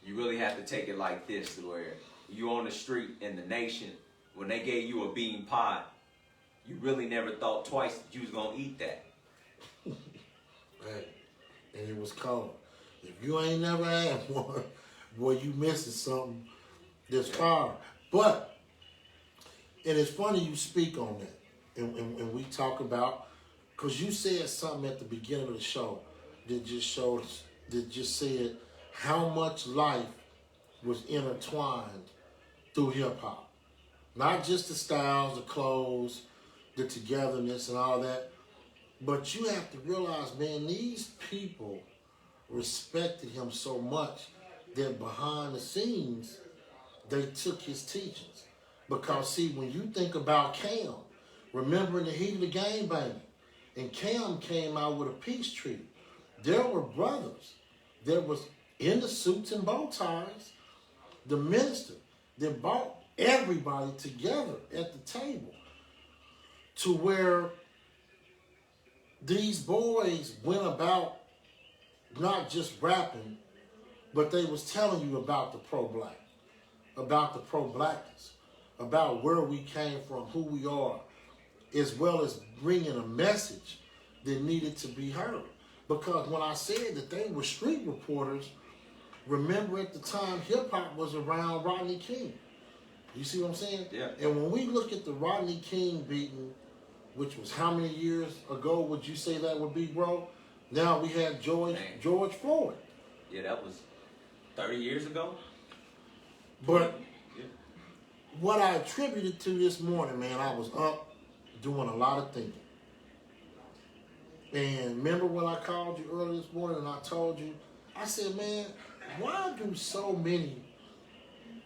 you really have to take it like this, where you on the street in the Nation, when they gave you a bean pie, you really never thought twice that you was gonna eat that. Hey, and it was cold. If you ain't never had one, boy, you missing something that's fire. But, and it's funny you speak on that, and we talk about, because you said something at the beginning of the show that just said how much life was intertwined through hip hop. Not just the styles, the clothes, the togetherness and all that, but you have to realize, man, these people respected him so much that behind the scenes, they took his teachings. Because see, when you think about Cam, remember in the heat of the game banging, and Cam came out with a peace treaty. There were brothers that was in the suits and bow ties, the minister, that brought everybody together at the table to where these boys went about not just rapping, but they was telling you about the pro-black, about the pro-blackness, about where we came from, who we are, as well as bringing a message that needed to be heard. Because when I said that they were street reporters, remember at the time hip-hop was around Rodney King. You see what I'm saying? Yeah. And when we look at the Rodney King beating, which was how many years ago would you say that would be, bro? Now we had George Floyd. Yeah, that was 30 years ago. But what I attributed to this morning, man, I was up doing a lot of thinking. And remember when I called you earlier this morning and I told you, I said, man, why do so many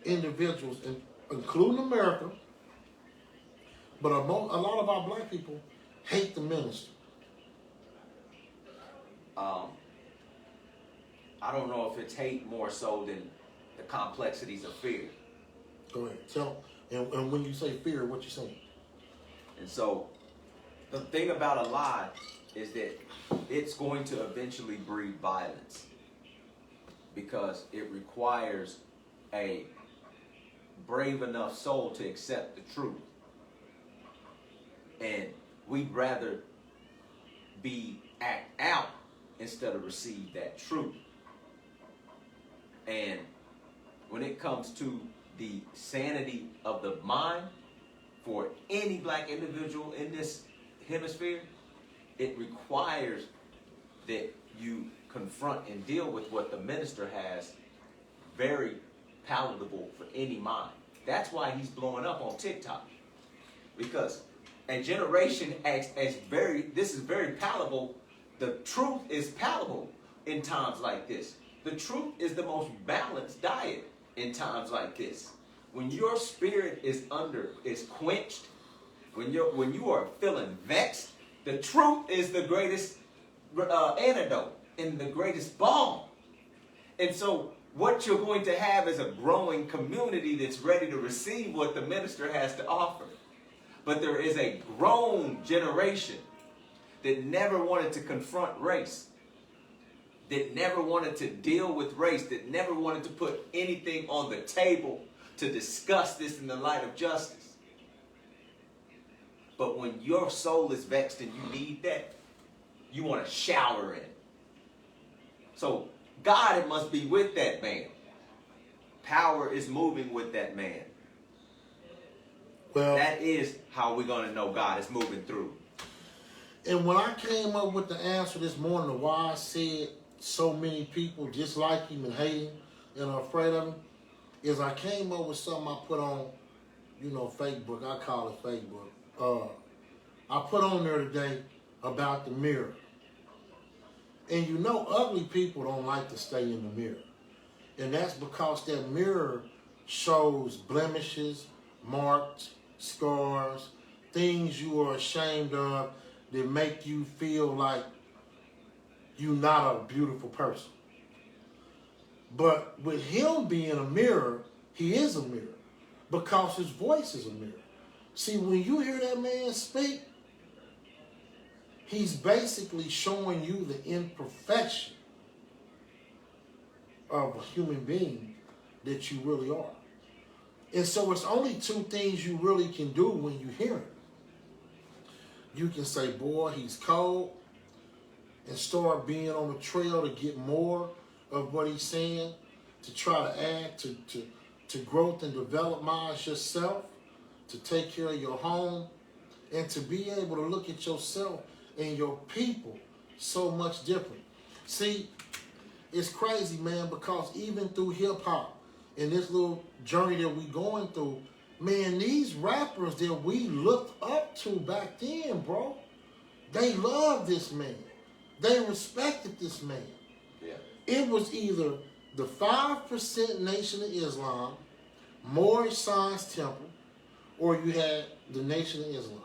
individuals, including America, but a lot of our black people, hate the minister? I don't know if it's hate more so than the complexities of fear. Go ahead, tell them. And when you say fear, what you saying? And so, the thing about a lie is that it's going to eventually breed violence because it requires a brave enough soul to accept the truth. And we'd rather act out instead of receive that truth. And when it comes to the sanity of the mind for any black individual in this hemisphere, it requires that you confront and deal with what the minister has very palatable for any mind. That's why he's blowing up on TikTok. Because a generation this is very palatable. The truth is palatable in times like this. The truth is the most balanced diet in times like this. When your spirit is quenched, when you are feeling vexed, the truth is the greatest antidote and the greatest balm. And so what you're going to have is a growing community that's ready to receive what the minister has to offer. But there is a grown generation that never wanted to confront race, that never wanted to deal with race, that never wanted to put anything on the table to discuss this in the light of justice. But when your soul is vexed and you need that, you want to shower in it. So God, it must be with that man. Power is moving with that man. Well, that is how we're going to know God is moving through. And when I came up with the answer this morning of why I said so many people dislike him and hate him and are afraid of him, is I came up with something I put on, Facebook. I call it Facebook. I put on there today about the mirror. And ugly people don't like to stay in the mirror. And that's because that mirror shows blemishes, marks, scars, things you are ashamed of that make you feel like you're not a beautiful person. But with him being a mirror, he is a mirror because his voice is a mirror. See, when you hear that man speak, he's basically showing you the imperfection of a human being that you really are. And so it's only two things you really can do when you hear him. You can say, boy, he's cold, and start being on the trail to get more of what he's saying, to try to add to growth and development yourself, to take care of your home, and to be able to look at yourself and your people so much different. See, it's crazy, man, because even through hip-hop and this little journey that we going through, man, these rappers that we looked up to back then, bro, they loved this man. They respected this man. Yeah. It was either the 5% Nation of Islam, Moorish Science Temple, or you had the Nation of Islam.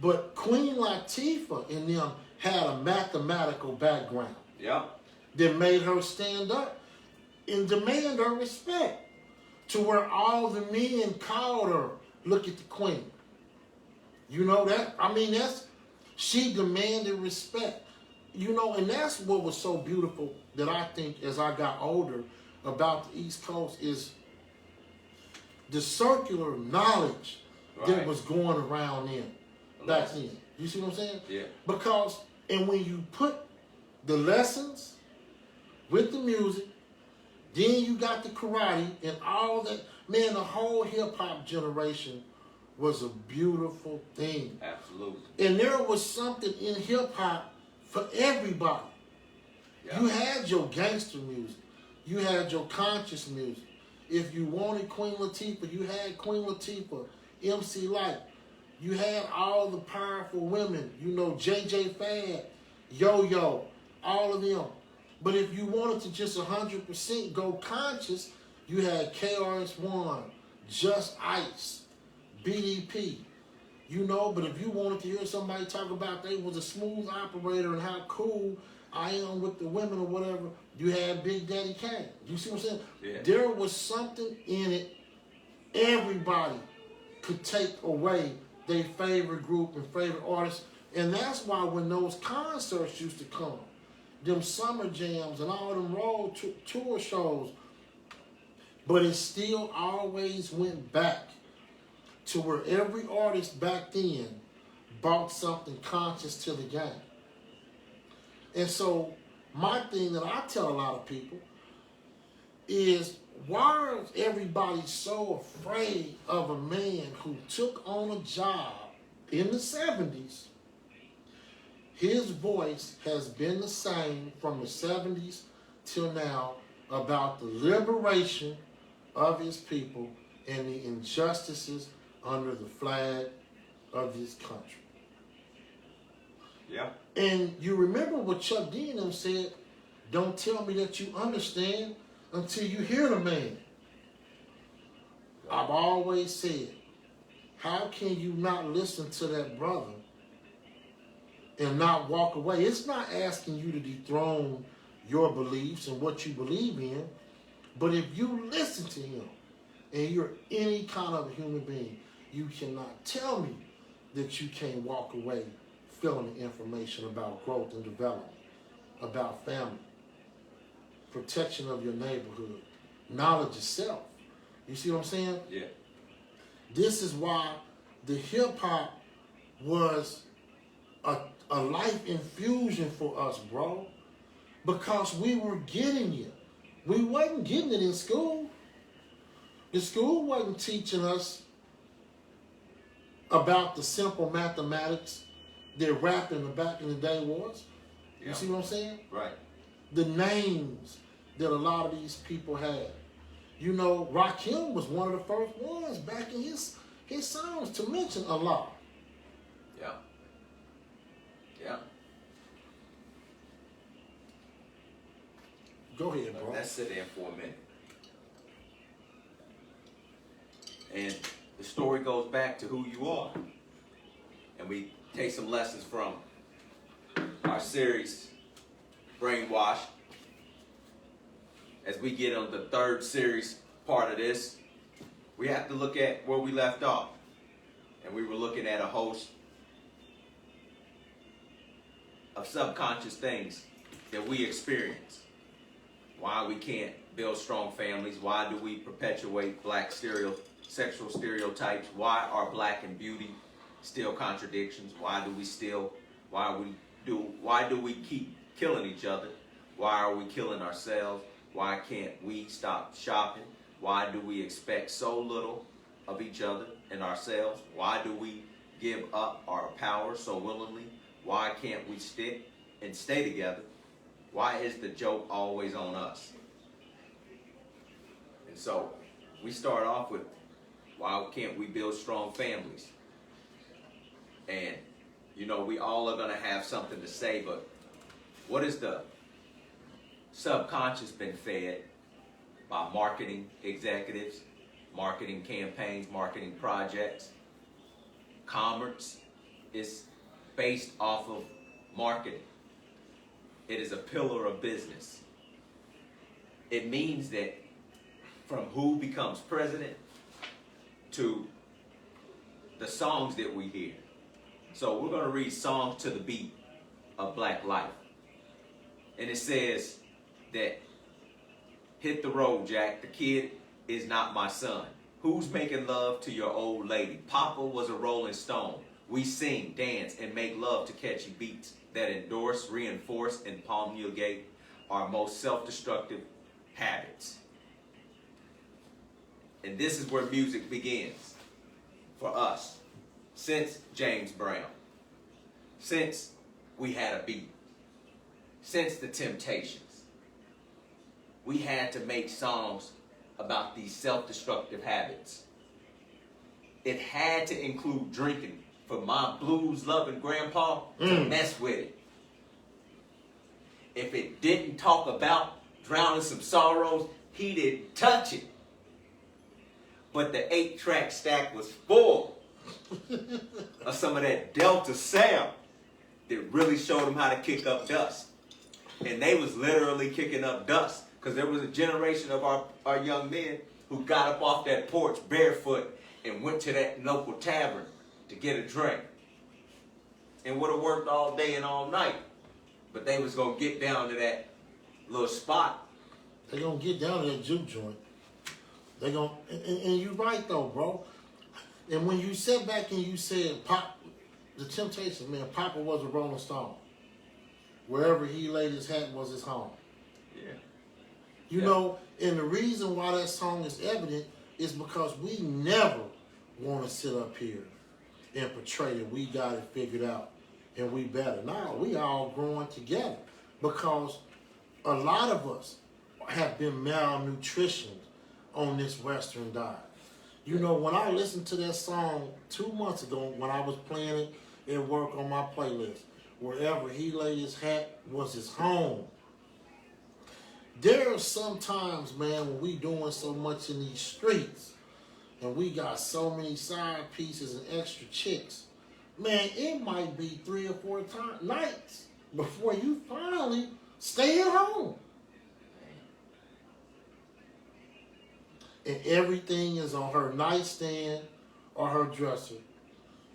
But Queen Latifah and them had a mathematical background. Yeah. That made her stand up and demand her respect. To where all the men called her, look at the queen. You know that? I mean, she demanded respect. And that's what was so beautiful that I think as I got older about the East Coast is the circular knowledge that was going around then, back then. You see what I'm saying? Yeah. Because, and when you put the lessons with the music, then you got the karate and all that. Man, the whole hip-hop generation was a beautiful thing. Absolutely. And there was something in hip-hop for everybody. Yeah. You had your gangster music. You had your conscious music. If you wanted Queen Latifah, you had Queen Latifah, MC Light. You had all the powerful women, JJ Fad, Yo-Yo, all of them. But if you wanted to just 100% go conscious, you had KRS-One, Just Ice, BDP, But if you wanted to hear somebody talk about they was a smooth operator and how cool I am with the women or whatever, you had Big Daddy Kane. You see what I'm saying? Yeah. There was something in it. Everybody could take away their favorite group and favorite artists. And that's why when those concerts used to come, them summer jams and all them road tour shows, but it still always went back to where every artist back then brought something conscious to the game. And so my thing that I tell a lot of people is, why is everybody so afraid of a man who took on a job in the 70s? His voice has been the same from the 70s till now about the liberation of his people and the injustices under the flag of this country. Yeah. And you remember what Chuck D and them said, don't tell me that you understand until you hear the man. I've always said, how can you not listen to that brother and not walk away? It's not asking you to dethrone your beliefs and what you believe in, but if you listen to him and you're any kind of a human being, you cannot tell me that you can't walk away feeling the information about growth and development, about family, protection of your neighborhood, knowledge of self. You see what I'm saying? Yeah. This is why the hip-hop was a life infusion for us, bro. Because we were getting it. We wasn't getting it in school. The school wasn't teaching us about the simple mathematics that rap in the back in the day was. You see what I'm saying? Right. The names that a lot of these people had. You know, Rakim was one of the first ones back in his songs to mention Allah. Yeah. Yeah. Go ahead, bro. Let's sit there for a minute. And the story goes back to who you are. And we take some lessons from our series, Brainwash. As we get on the third series part of this, we have to look at where we left off. And we were looking at a host of subconscious things that we experience. Why we can't build strong families. Why do we perpetuate black sexual stereotypes? Why are black and beauty still contradictions? Why do we keep killing each other? Why are we killing ourselves? Why can't we stop shopping? Why do we expect so little of each other and ourselves? Why do we give up our power so willingly? Why can't we stick and stay together? Why is the joke always on us? And so we start off with, why can't we build strong families? And, you know, we all are going to have something to say, but what is the subconscious been fed by marketing executives, marketing campaigns, marketing projects? Commerce is based off of marketing. It is a pillar of business. It means that from who becomes president to the songs that we hear. So we're going to read Songs to the Beat of Black Life. And it says that, hit the road, Jack. The kid is not my son. Who's making love to your old lady? Papa was a Rolling Stone. We sing, dance, and make love to catchy beats that endorse, reinforce, and promulgate our most self-destructive habits. And this is where music begins for us. Since James Brown, since we had a beat, since the Temptations, we had to make songs about these self-destructive habits. It had to include drinking for my blues-loving grandpa to mess with it. If it didn't talk about drowning some sorrows, he didn't touch it. But the 8-track stack was full of some of that Delta sound that really showed them how to kick up dust. And they was literally kicking up dust, because there was a generation of our young men who got up off that porch barefoot and went to that local tavern to get a drink. And would have worked all day and all night. But they was going to get down to that little spot. They going to get down to that juke joint. They going and you're right though, bro. And when you sat back and you said, the Temptations, man, Papa was a Rolling Stone. Wherever he laid his hat was his home. Yeah. You know, and the reason why that song is evident is because we never want to sit up here and portray that we got it figured out and we better. No, we all growing together, because a lot of us have been malnutritioned on this Western diet. You know, when I listened to that song 2 months ago, when I was playing it at work on my playlist, wherever he laid his hat was his home. There are some times, man, when we doing so much in these streets and we got so many side pieces and extra chicks, man, it might be 3 or 4 nights before you finally stay at home. And everything is on her nightstand or her dresser.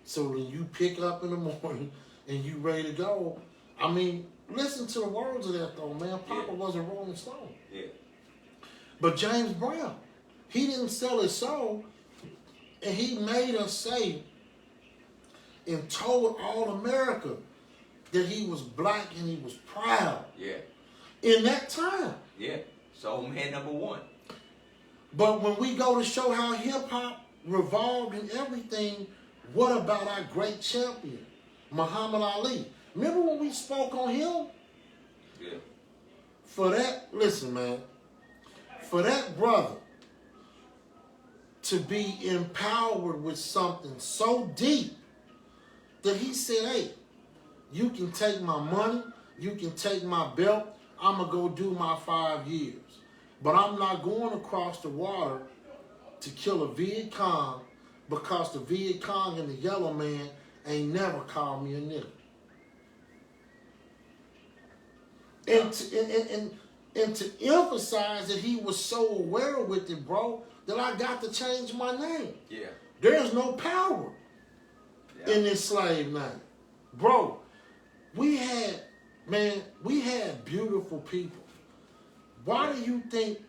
So when you pick up in the morning and you ready to go, I mean, listen to the words of that though, man. Papa was a Rolling Stone. Yeah. But James Brown, he didn't sell his soul, and he made us say and told all America that he was black and he was proud. Yeah. In that time. Yeah. Soul man number 1. But when we go to show how hip hop revolved and everything, what about our great champion, Muhammad Ali. Remember when we spoke on him? Yeah. For that, listen, man. For that brother to be empowered with something so deep that he said, hey, you can take my money, you can take my belt, I'm going to go do my 5 years. But I'm not going across the water to kill a Viet Cong because the Viet Cong and the yellow man ain't never called me a nigga. And to emphasize that he was so aware with it, bro, that I got to change my name. Yeah. There's no power in this slave name. Bro, we had beautiful people. Why do you think,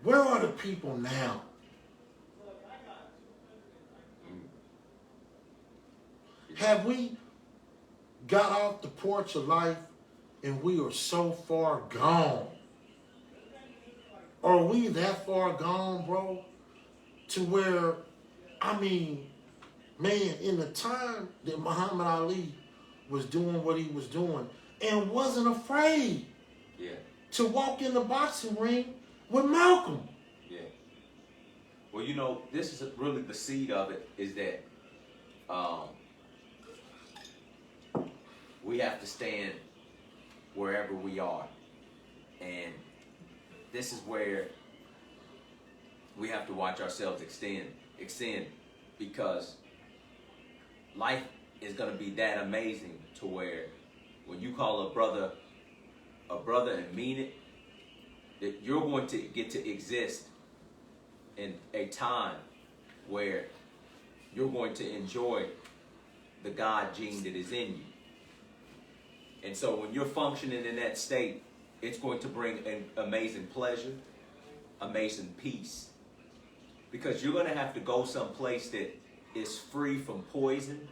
where are the people now? Have we got off the porch of life and we are so far gone? Are we that far gone, bro? To where, I mean, man, in the time that Muhammad Ali was doing what he was doing and wasn't afraid to walk in the boxing ring with Malcolm. Yeah. Well, you know, this is really the seed of it, is that we have to stand wherever we are. And this is where we have to watch ourselves extend, because life is going to be that amazing to where when you call a brother and mean it, that you're going to get to exist in a time where you're going to enjoy the God gene that is in you. And so when you're functioning in that state, it's going to bring an amazing pleasure, amazing peace. Because you're going to have to go someplace that is free from poison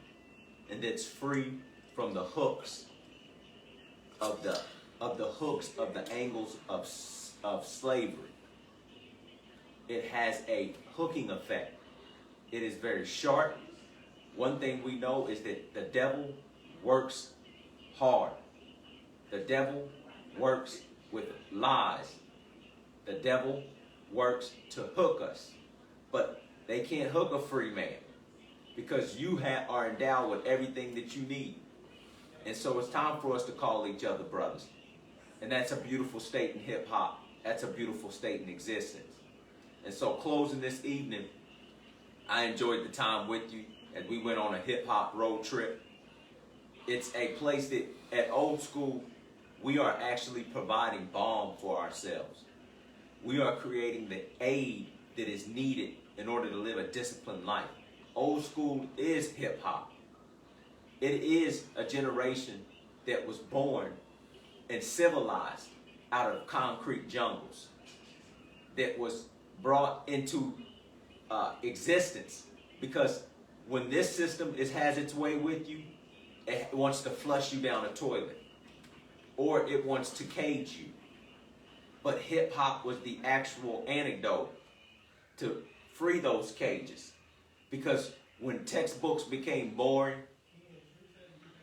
and that's free from the hooks of the angles of slavery. It has a hooking effect. It is very sharp. One thing we know is that the devil works hard. The devil works with lies. The devil works to hook us. But they can't hook a free man because you are endowed with everything that you need. And so it's time for us to call each other brothers. And that's a beautiful state in hip hop. That's a beautiful state in existence. And so closing this evening, I enjoyed the time with you as we went on a hip hop road trip. It's a place that at OL'Skooled, we are actually providing balm for ourselves. We are creating the aid that is needed in order to live a disciplined life. OL'Skooled is hip hop. It is a generation that was born and civilized out of concrete jungles, that was brought into existence because when this system has its way with you, it wants to flush you down a toilet or it wants to cage you. But hip hop was the actual antidote to free those cages, because when textbooks became boring,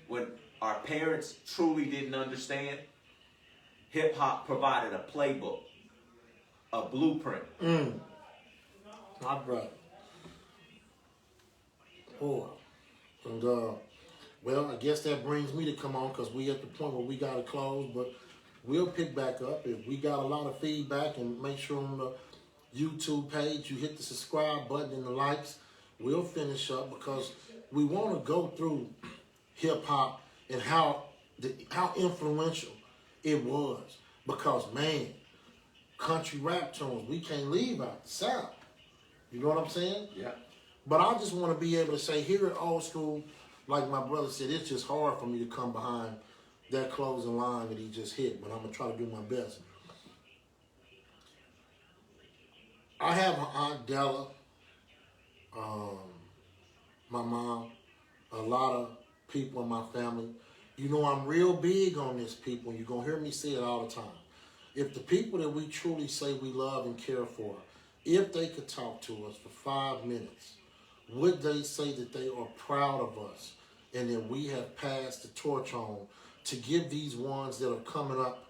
when our parents truly didn't understand, hip hop provided a playbook, a blueprint. My brother. Boy. And well, I guess that brings me to come on because we at the point where we got to close, but we'll pick back up. If we got a lot of feedback, and make sure on the YouTube page you hit the subscribe button and the likes, we'll finish up because we want to go through hip hop and how influential it was. Because man, country rap tunes, we can't leave out the South. You know what I'm saying? Yeah. But I just want to be able to say here at OL'Skooled, like my brother said, it's just hard for me to come behind that closing line that he just hit, but I'm going to try to do my best. I have my Aunt Della, my mom, a lot of people in my family. You know, I'm real big on this, people. You're going to hear me say it all the time. If the people that we truly say we love and care for, if they could talk to us for 5 minutes, would they say that they are proud of us and that we have passed the torch on to give these ones that are coming up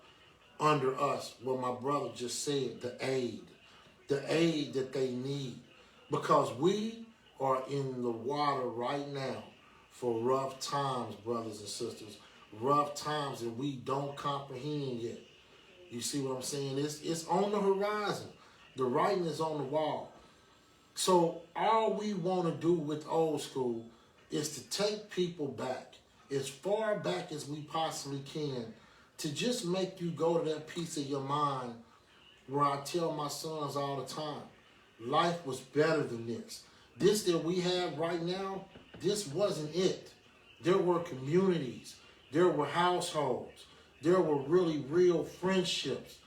under us, what my brother just said, the aid that they need. Because we are in the water right now for rough times, brothers and sisters. Rough times that we don't comprehend yet. You see what I'm saying? It's on the horizon. The writing is on the wall. So all we want to do with Old School is to take people back, as far back as we possibly can, to just make you go to that piece of your mind where I tell my sons all the time, life was better than this. This that we have right now, this wasn't it. There were communities. There were households. There were really real friendships.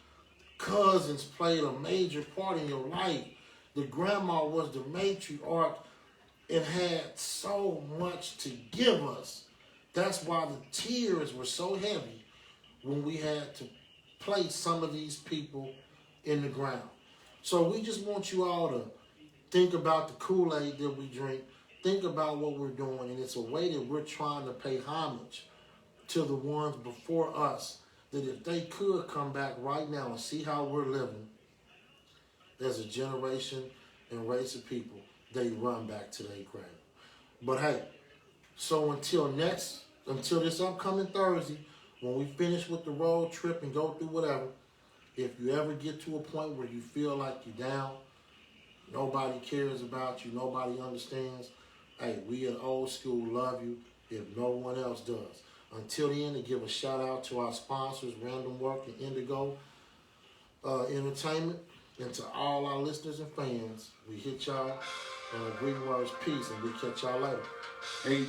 Cousins played a major part in your life. The grandma was the matriarch and had so much to give us. That's why the tears were so heavy when we had to place some of these people in the ground. So we just want you all to think about the Kool-Aid that we drink. Think about what we're doing. And it's a way that we're trying to pay homage to the ones before us, that if they could come back right now and see how we're living as a generation and race of people, they run back to their grave. But hey, so until this upcoming Thursday, when we finish with the road trip and go through whatever, if you ever get to a point where you feel like you're down, nobody cares about you, nobody understands, hey, we at Old School love you if no one else does. Until then, to give a shout out to our sponsors, Random Work and Indigo Entertainment, and to all our listeners and fans, we hit y'all greeting words, peace, and we catch y'all later. Peace.